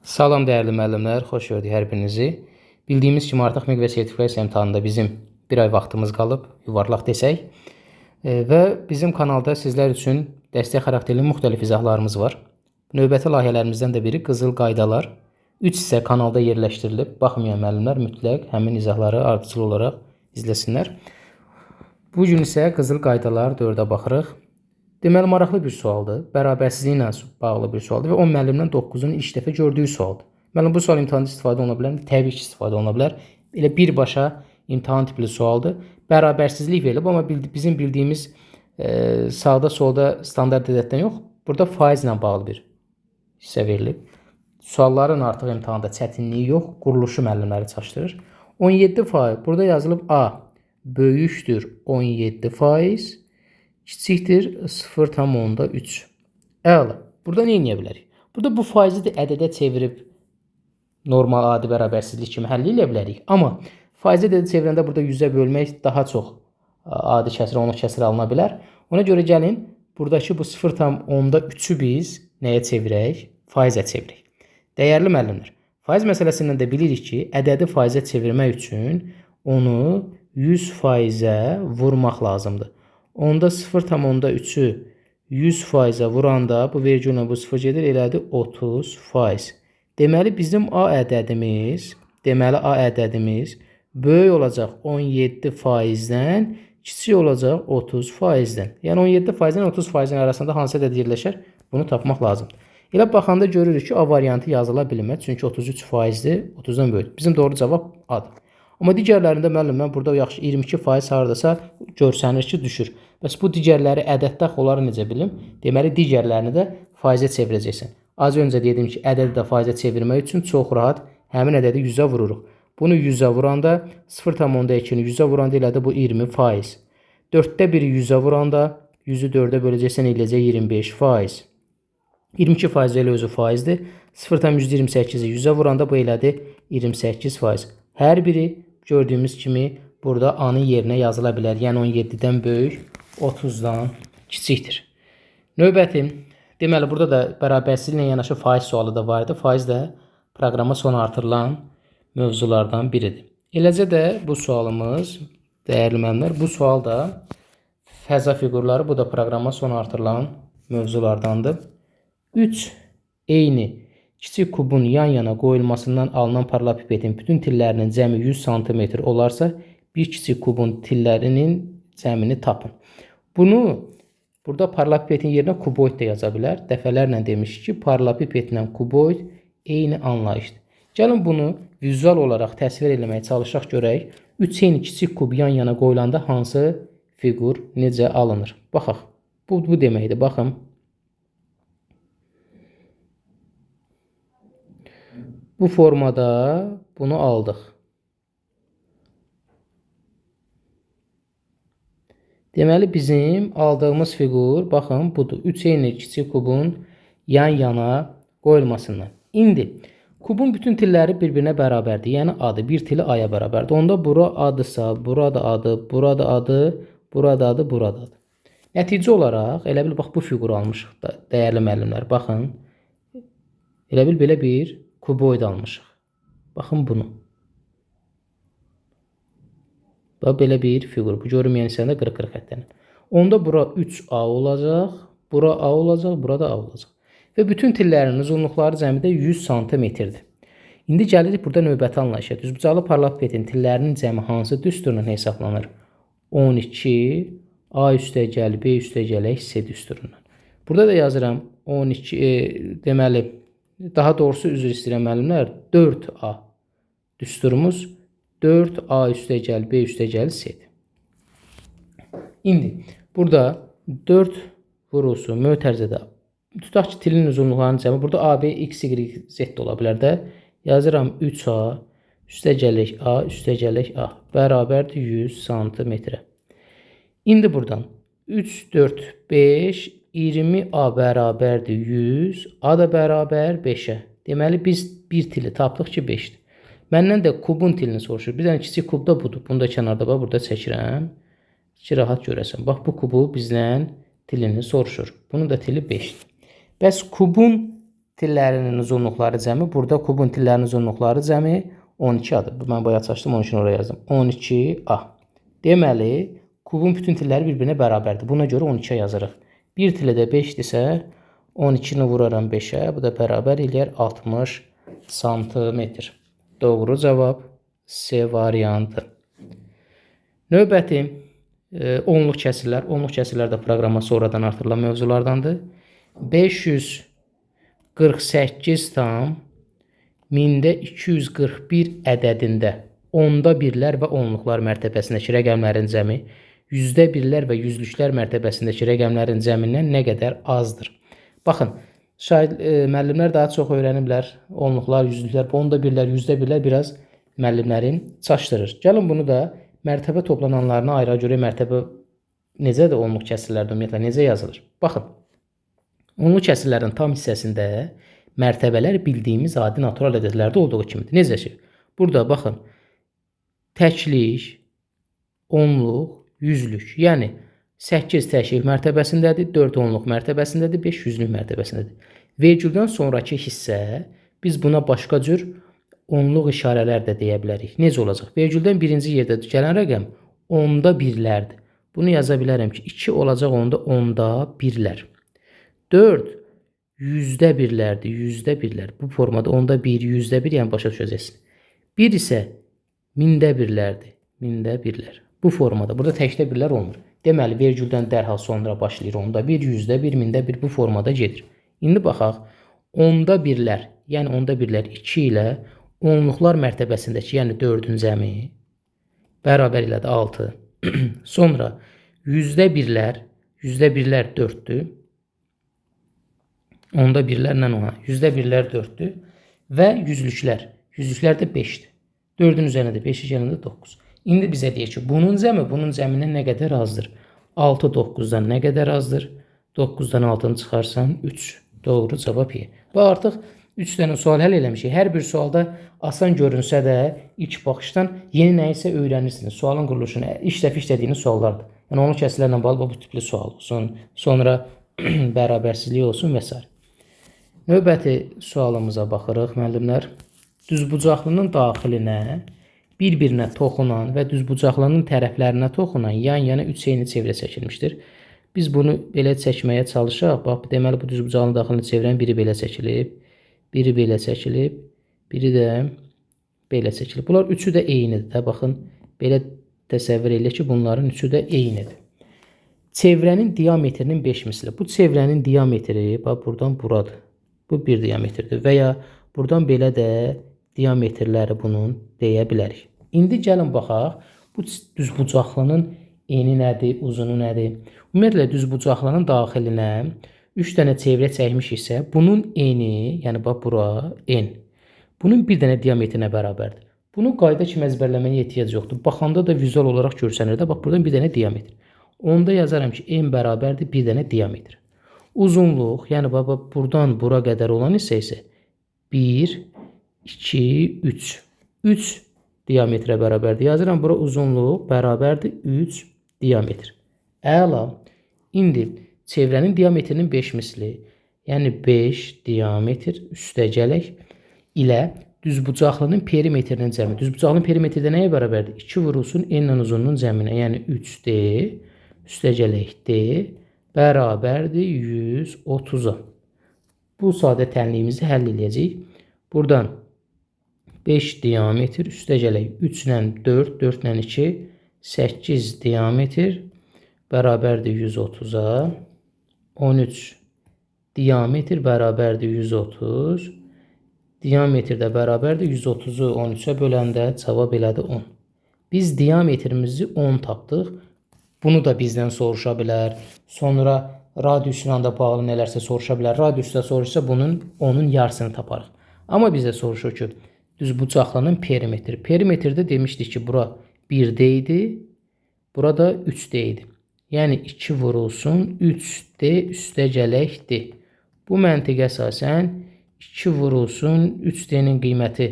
Salam dəyərli müəllimlər, xoş gördük hər birinizi. Bildiyimiz kimi artıq MİQ və sertifikasiya imtahanında bizim bir ay vaxtımız qalıb, yuvarlaq desək. Və bizim kanalda sizlər üçün dəstək xarakterli müxtəlif izahlarımız var. Növbəti layihələrimizdən də biri qızıl qaydalar. 3 hissə kanalda yerləşdirilib. Baxmayan müəllimlər mütləq həmin izahları ardıcıl olaraq izləsinlər. Bu gün isə qızıl qaydalar 4-ə baxırıq. Deməli, maraqlı bir sualdır. Bərabərsizliklə bağlı bir sualdır və 10 müəllimdən 9-un ilk dəfə gördüyü sualdır. Müəllim, bu sual imtahanda istifadə oluna bilər mi? Təbii ki, istifadə oluna bilər. Elə birbaşa imtahan tipli sualdır. Bərabərsizlik verilib, amma bizim bildiyimiz sağda solda standart ədəddən yox, burada faizlə bağlı bir hissə verilib. Sualların artıq imtahanda çətinliyi yox, quruluşu müəllimləri çaşdırır. 17%, burada yazılıb A böyükdür 17%. Kiçikdir 0,3. Əla. Burada nə edə bilərik? Burada bu faizi də ədədə çevirib normal adi bərabərsizlik kimi həll edə bilərik. Amma faizi ədədə çevirəndə burada 100-ə bölmək daha çox adi kəsrə, onu kəsrə alına bilər. Ona görə gəlin, buradakı bu 0,3-ü biz nəyə çevirək? Faizə çevirək. Dəyərli müəllimlər, faiz məsələsindən də bilirik ki, ədədi faizə çevirmək üçün onu 100%-ə vurmaq lazımdır. Onda 0,3-ü 100%-ə vuranda bu vergü ilə bu 0 gedir, elədi 30%. Deməli bizim A ədədimiz böyük olacaq 17%-dən, kiçik olacaq 30%-dən. Yəni 17%-dən 30%-dən arasında hansı ədəd yerləşər? Bunu tapmaq lazımdır. Elə baxanda görürük ki, A variantı yazıla bilməz, çünki 33%-dir, 30-dan böyükdür. Bizim doğru cavab A-dır. Amma digərlərində müəllim, mən burada yaxşı 22% hardasa görsənir ki, düşür. Bəs bu digərləri ədəddə oları necə bilim? Deməli, digərlərini də faizə çevirəcəksən. Az öncə dedim ki, ədədi də faizə çevirmək üçün çox rahat həmin ədədi 100-ə vururuq. Bunu 100-ə vuranda 0,2-ni 100-ə vuranda elədi bu 20%. 4-də 1-i 100-ə vuranda 100-ü 4-ə böləcəksən eləcək 25%. 22% elə özü faizdir. 0,128-i 100-ə vuranda bu elədi 28%. Hər biri gördüyümüz kimi burada A-nın yerinə yazıla bilər. Yəni 17-dən böyük, 30-dan kiçikdir. Növbəti, deməli burada da bərabərsizliklə yanaşı faiz sualı da var idi. Faiz də proqrama son artırılan mövzulardan biridir. Eləcə də bu sualımız, dəyərli müəllimlər, bu sual da fəza fiqurları, bu da proqrama son artırılan mövzulardandır. 3 eyni kiçik kubun yan-yana qoyulmasından alınan paralapipetin bütün tillərinin cəmi 100 sm olarsa, bir kiçik kubun tillərinin cəmini tapın. Bunu burada paralapipetin yerinə kuboid də yaza bilər. Dəfələrlə demişik ki, paralapipetlə kuboid eyni anlayışdır. Gəlin bunu vizual olaraq təsvir eləməyə çalışaq görək. 3 eyni kiçik kub yan-yana qoyulanda hansı fiqur necə alınır? Baxaq. Bu deməkdir. Baxın. Bu formada bunu aldıq. Deməli bizim aldığımız fiqur, baxın, budur. 3 eyni kiçik kubun yan-yana qoyulmasından. İndi kubun bütün tilləri bir-birinə bərabərdir. Yəni adı, bir tili A-ya bərabərdir. Onda bura adısa, burada adı, burada adı, burada adı, burada adı. Nəticə olaraq, elə bil, bax, bu fiquru almışıq da, dəyərli müəllimlər. Baxın, elə bil, belə bir kuboid almışıq. Baxın bunu. Bax, belə bir fiqur. Bu görünməyən hissəndə qırıq-qırıq xəttlərin. Onda bura 3A olacaq, bura A olacaq, burada A olacaq. Və bütün tillərin uzunluqları cəmidə 100 sm-dir. İndi gəlirik burada növbəti anlayışa. Düzbucaqlı paralapipetin tillərinin cəmi hansı düsturla hesablanır? 12 A üstəgəl B üstəgələ hissə düsturundan. Burada da yazıram 12, deməli, daha doğrusu üzr istəyirəm müəllimlər, 4A düsturumuz 4A üstəgəl B üstəgəl C-dir. İndi burada 4 vurusu mötərizədə tutaq ki, tilin uzunluqlarının cəmi burada AB, X, Y, Z ola bilər də. Yazıram 3A üstəgələk A üstəgələk A bərabərdir 100 sm. İndi buradan 3, 4, 5, 20A bərabərdir 100, A da bərabər 5-ə. Deməli, biz bir tili tapdıq ki, 5-dir. Məndən də kubun tilini soruşur. Bir dənə kiçik kub da budur. Bunu da kənarda bax, burada çəkirəm. Ki, rahat görəsən. Bax, bu kubu bizdən tilini soruşur. Bunun da tili 5-dir. Bəs kubun tillərinin uzunluqları cəmi. Burada kubun tillərinin uzunluqları cəmi 12A-dır. Mən bayaq açdım, onun üçün oraya yazdım. 12A. Deməli, kubun bütün tilləri bir-birinə bərabərdir. Buna görə 12A yazırıq. Bir tili də 5-dirsə, 12-ni vuraram 5-ə. Bu da bərabər eləyər 60 santimetr. Doğru cavab C variantı. Növbəti onluq kəsirlər. Onluq kəsirlər də proqrama sonradan artırılan mövzulardandır. 548 tam 1000-241 ədədində onda birlər və onluqlar mərtəbəsindəki rəqəmlərin cəmi yüzdə birlər və yüzlüklər mərtəbəsindəki rəqəmlərin cəmindən nə qədər azdır? Baxın, müəllimlər daha çox öyrəniblər. Onluqlar, yüzlüklər, onda birlər, yüzdə birlər biraz müəllimlərin çaşdırır. Gəlin bunu da mərtəbə toplananlarına ayrı görə mərtəbə necədir onluq kəsirlərdə ümumiyyətlə necə yazılır? Baxın, onluq kəsirlərin tam hissəsində mərtəbələr bildiyimiz adi natural ədədlərdə olduğu kimidir. Necə ki? Burada baxın, təklik, onluq, yüzlük. Yəni 8 təklik mərtəbəsindədir, 4 onluq mərtəbəsindədir, 5 yüzlük mərtəbəsindədir. Vergüldən sonraki hissə biz buna başqa cür onluq işarələr də deyə bilərik. Necə olacaq? Vergüldən birinci yerdə gələn rəqəm onda birlərdir. Bunu yaza bilərəm ki, 2 olacaq onda birlər. 4 yüzdə birlərdir, yüzdə birlər. Bu formada onda bir, yüzdə bir, yəni başa düşəcəksin. 1 isə mində birlərdir, mində birlər. Bu formada, burada təkdə birlər olmur. Deməli, vergüldən dərhal sonra başlayır onda bir, yüzdə bir, mində bir bu formada gedir. İndi baxaq, onda birlər, yəni onda birlər 2 ilə onluqlar mərtəbəsindəki, yəni 4-ün cəmi bərabər elədi 6. Sonra yüzdə birlər 4-dür. Onda birlərlə ona. Yüzdə birlər 4-dür. Və yüzlüklər də 5-dir. 4-ün üzərində də 5 gəlində 9. İndi bizə deyir ki, bunun cəmindən nə qədər azdır? 6 9-dan nə qədər azdır? 9-dan 6-nı çıxarsan 3. Doğru cavab E. Bu artıq 3 dənə sual həll eləmişik. Hər bir sualda asan görünsə də ilk baxışdan yeni nə isə öyrənirsiniz. Sualın quruluşunu ilk dəfə işlədiyiniz suallardır. Yəni onun kəsirlərlə bağlı bu tipli sual olsun, sonra bərabərsizlik olsun və s. Növbəti sualımıza baxırıq müəllimlər. Düzbucaqlının daxilinə bir-birinə toxunan və düzbucaqlının tərəflərinə toxunan yan-yana 3 eyni çevrə çəkilmişdir. Biz bunu belə çəkməyə çalışaq. Bax, deməli bu düzbucaqlının daxilini çevirən biri belə çəkilib, biri belə çəkilib, biri də belə çəkilib. Bunlar üçü də eynidir. Baxın, belə təsəvvür elə ki, bunların üçü də eynidir. Çevrənin diametrinin 5 misli. Bu çevrənin diametri bax buradan buradır. Bu bir diametrdir və ya buradan belə də diametrləri bunun deyə bilərik. İndi gəlin baxaq, bu düzbucaqlının eni nədir, uzunu nədir? Ümumiyyətlə, düzbucaqlının daxilinə 3 dənə çevrə çəkmişiksə, bunun eni, yəni bax bura, en, bunun bir dənə diametrinə bərabərdir. Bunu qayda kimi əzbərləməyə ehtiyac yoxdur. Baxanda da vizual olaraq görsənir də, bax buradan bir dənə diametr. Onda yazaram ki, en bərabərdir bir dənə diametr. Uzunluq, yəni bax buradan bura qədər olan hissə isə 1, 2, 3. 3 diametrə bərabərdir. Yazıram, bura uzunluq bərabərdir 3 diametr. Əla. İndi çevrənin diametrinin 5 misli, yəni 5 diametr üstəgələk ilə düzbucaqlının perimetrinin cəmi. Düzbucaqlının perimetri də nəyə bərabərdir? 2 vurulsun n-lə uzunluğun cəminə, yəni 3D üstəgələk D bərabərdir 130-a. Bu sadə tənliyimizi həll edəcəyik. Buradan 5 diametr üstəgələk 3 ilə 4, 4 ilə 2, 8 diametr bərabərdir 130-a. 13 diametr bərabərdir 130. Diametr də bərabərdir 130-u 13-ə böləndə cavab elədi 10. Biz diametrimizi 10 tapdıq. Bunu da bizdən soruşa bilər. Sonra radiusla da bağlı nələrsə soruşa bilər. Radiusda soruşsa bunun onun yarısını taparıq. Amma bizə soruşur ki, düzbucaqlının perimetri. Perimetrdə demişdik ki, bura 1D idi, burada 3D idi. Yəni 2 vurulsun 3D üstəgələkdir. Bu məntiqə əsasən 2 vurulsun 3D-nin qiyməti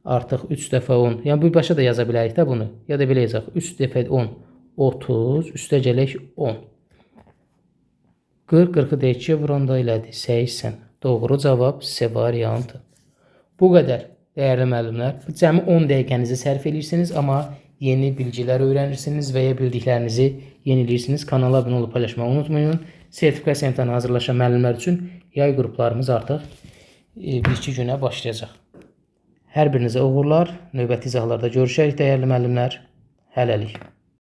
artıq 3 dəfə 10. Yəni bu başa da yaza bilərik də bunu. Ya da belə yazaq. 3 dəfə 10. 30 üstəgələk 10. 40, 40-ı da 2-yə vuranda elədi 80. Doğru cavab C variantı. Bu qədər dəyərli müəllimlər. Cəmi 10 dəqiqənizi sərf edirsiniz, amma yeni bilgilər öyrənirsiniz və ya bildiklərinizi yeniləyirsiniz. Kanala abunə olub paylaşmağı unutmayın. Sertifikasiya imtahanı hazırlaşan müəllimlər üçün yay qruplarımız artıq 1-2 günə başlayacaq. Hər birinizə uğurlar. Növbəti izahlarda görüşərik dəyərli müəllimlər. Hələlik.